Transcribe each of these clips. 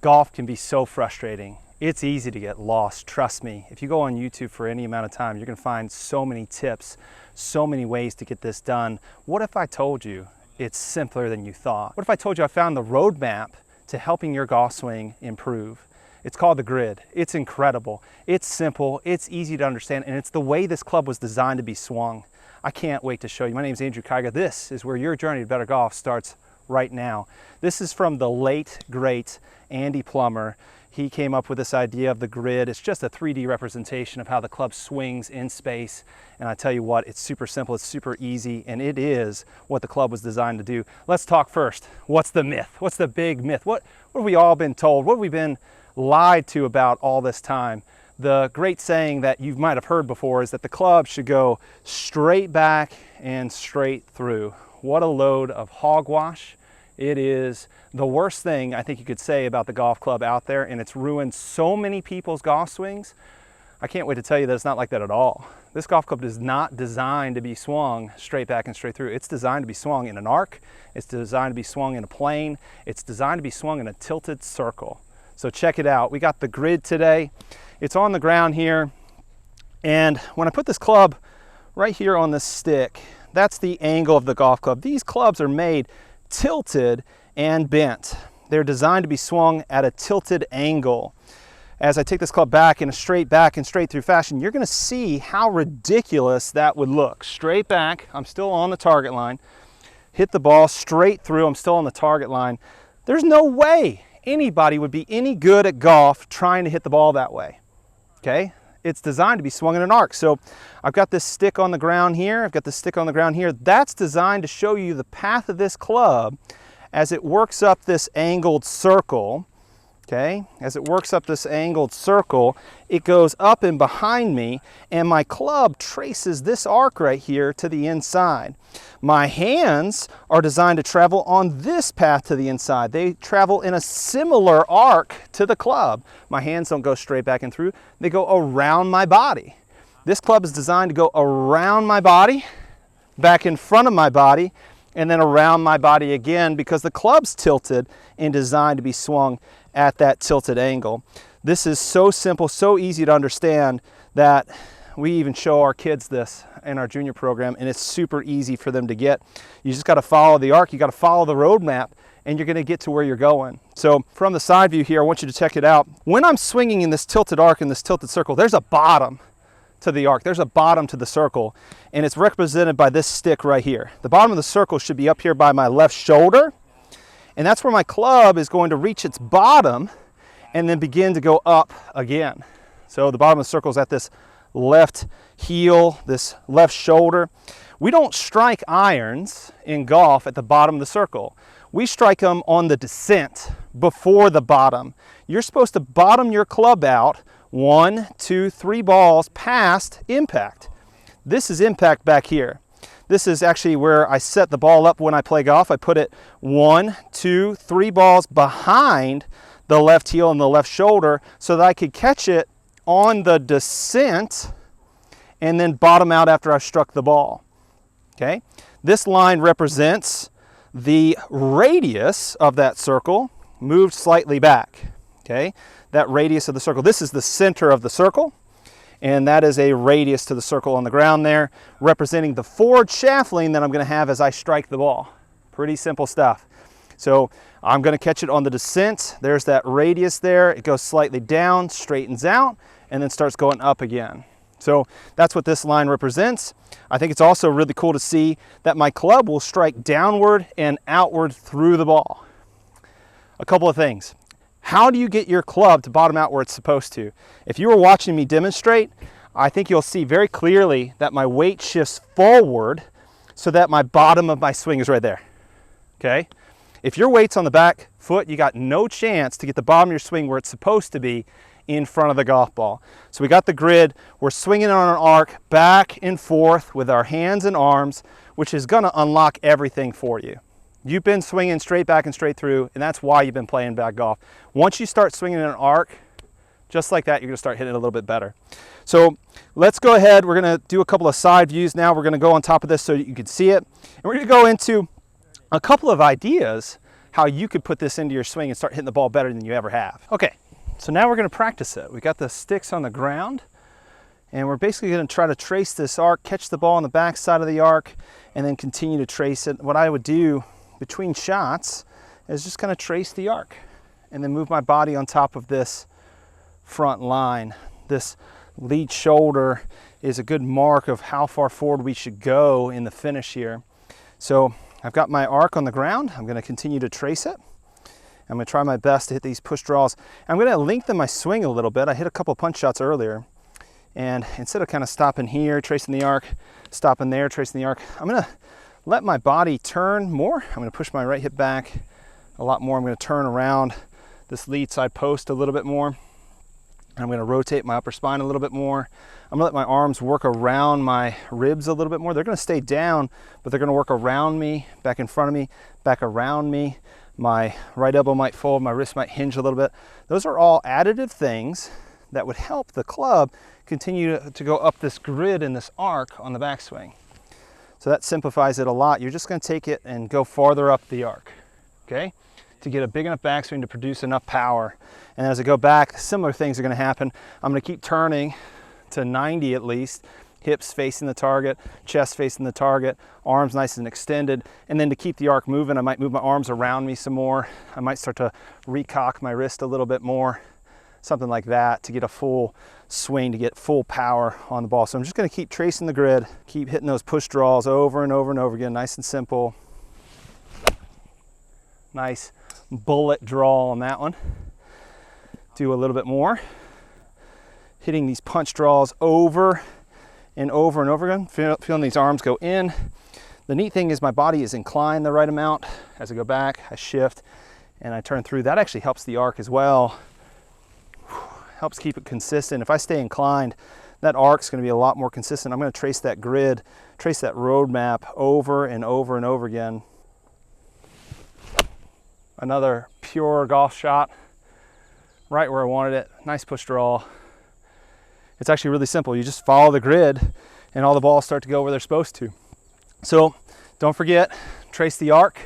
Golf can be so frustrating. It's easy to get lost, trust me. If you go on YouTube for any amount of time, you're gonna find so many tips, so many ways to get this done. What if I told you it's simpler than you thought? What if I told you I found the roadmap to helping your golf swing improve? It's called the Grid. It's incredible. It's simple, it's easy to understand, and it's the way this club was designed to be swung. I can't wait to show you. My name is Andrew Kaiga. This is where your journey to better golf starts right now. This is from the late, great Andy Plummer. He came up with this idea of the Grid. It's just a 3D representation of how the club swings in space. And I tell you what, it's super simple, it's super easy, and it is what the club was designed to do. Let's talk first. What's the myth? What's the big myth? What have we all been told? What have we been lied to about all this time? The great saying that you might have heard before is that the club should go straight back and straight through. What a load of hogwash. It is the worst thing I think you could say about the golf club out there, and it's ruined so many people's golf swings. I can't wait to tell you that it's not like that at all. This golf club is not designed to be swung straight back and straight through. It's designed to be swung in an arc. It's designed to be swung in a plane. It's designed to be swung in a tilted circle. So check it out. We got the Grid today. It's on the ground here. And when I put this club right here on this stick, that's the angle of the golf club. These clubs are made tilted and bent. They're designed to be swung at a tilted angle. As I take this club back in a straight back and straight through fashion, you're gonna see how ridiculous that would look. Straight back, I'm still on the target line. Hit the ball straight through, I'm still on the target line. There's no way anybody would be any good at golf trying to hit the ball that way, okay? It's designed to be swung in an arc. So I've got this stick on the ground here. I've got this stick on the ground here. That's designed to show you the path of this club as it works up this angled circle, okay? As it works up this angled circle, it goes up and behind me, and my club traces this arc right here to the inside. My hands are designed to travel on this path to the inside. They travel in a similar arc to the club. My hands don't go straight back and through. They go around my body. This club is designed to go around my body, back in front of my body, and then around my body again because the club's tilted and designed to be swung at that tilted angle. This is so simple, so easy to understand that we even show our kids this in our junior program, and it's super easy for them to get. You just got to follow the arc, you got to follow the roadmap, and you're going to get to where you're going. So from the side view here, I want you to check it out. When I'm swinging in this tilted arc, in this tilted circle, there's a bottom to the arc. There's a bottom to the circle, and it's represented by this stick right here. The bottom of the circle should be up here by my left shoulder, and that's where my club is going to reach its bottom and then begin to go up again. So the bottom of the circle is at this left heel, this left shoulder. We don't strike irons in golf at the bottom of the circle. We strike them on the descent before the bottom. You're supposed to bottom your club out 1, 2, 3 balls past impact. This is impact back here. This is actually where I set the ball up when I play golf. I put it 1, 2, 3 balls behind the left heel and the left shoulder so that I could catch it on the descent and then bottom out after I've struck the ball, okay? This line represents the radius of that circle moved slightly back, okay? That radius of the circle. This is the center of the circle, and that is a radius to the circle on the ground there, representing the forward shaft lean that I'm gonna have as I strike the ball. Pretty simple stuff. So I'm gonna catch it on the descent. There's that radius there. It goes slightly down, straightens out, and then starts going up again. So that's what this line represents. I think it's also really cool to see that my club will strike downward and outward through the ball. A couple of things. How do you get your club to bottom out where it's supposed to? If you were watching me demonstrate, I think you'll see very clearly that my weight shifts forward so that my bottom of my swing is right there, okay? If your weight's on the back foot, you got no chance to get the bottom of your swing where it's supposed to be in front of the golf ball. So we got the Grid, we're swinging on an arc back and forth with our hands and arms, which is gonna unlock everything for you. You've been swinging straight back and straight through, and that's why you've been playing bad golf. Once you start swinging in an arc, just like that, you're gonna start hitting it a little bit better. So let's go ahead, we're gonna do a couple of side views now. We're gonna go on top of this so you can see it. And we're gonna go into a couple of ideas how you could put this into your swing and start hitting the ball better than you ever have. Okay, so now we're gonna practice it. We got the sticks on the ground, and we're basically gonna try to trace this arc, catch the ball on the back side of the arc, and then continue to trace it. What I would do between shots is just kind of trace the arc and then move my body on top of this front line. This lead shoulder is a good mark of how far forward we should go in the finish here. So I've got my arc on the ground. I'm gonna continue to trace it. I'm gonna try my best to hit these push draws. I'm gonna lengthen my swing a little bit. I hit a couple punch shots earlier, and instead of kind of stopping here, tracing the arc, stopping there, tracing the arc, I'm gonna let my body turn more. I'm gonna push my right hip back a lot more. I'm gonna turn around this lead side post a little bit more. I'm gonna rotate my upper spine a little bit more. I'm gonna let my arms work around my ribs a little bit more. They're gonna stay down, but they're gonna work around me, back in front of me, back around me. My right elbow might fold, my wrist might hinge a little bit. Those are all additive things that would help the club continue to go up this grid and this arc on the backswing. So that simplifies it a lot. You're just gonna take it and go farther up the arc, okay? To get a big enough backswing to produce enough power. And as I go back, similar things are gonna happen. I'm gonna keep turning to 90 at least, hips facing the target, chest facing the target, arms nice and extended. And then to keep the arc moving, I might move my arms around me some more. I might start to recock my wrist a little bit more, something like that, to get a full swing, to get full power on the ball. So I'm just gonna keep tracing the grid, keep hitting those push draws over and over and over again, nice and simple. Nice bullet draw on that one. Do a little bit more. Hitting these punch draws over and over and over again, feeling these arms go in. The neat thing is my body is inclined the right amount. As I go back, I shift and I turn through. That actually helps the arc as well. Helps keep it consistent. If I stay inclined, that arc's gonna be a lot more consistent. I'm gonna trace that grid, trace that roadmap over and over and over again. Another pure golf shot, right where I wanted it. Nice push draw. It's actually really simple. You just follow the grid and all the balls start to go where they're supposed to. So don't forget, trace the arc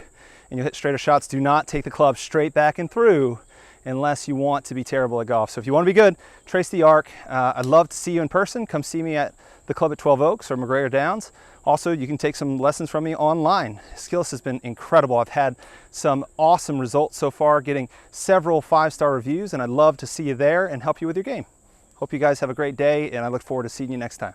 and you'll hit straighter shots. Do not take the club straight back and through unless you want to be terrible at golf. So if you want to be good, trace the arc. I'd love to see you in person. Come see me at the club at 12 Oaks or McGregor Downs. Also, you can take some lessons from me online. Skillest has been incredible. I've had some awesome results so far, getting several 5-star reviews, and I'd love to see you there and help you with your game. Hope you guys have a great day, and I look forward to seeing you next time.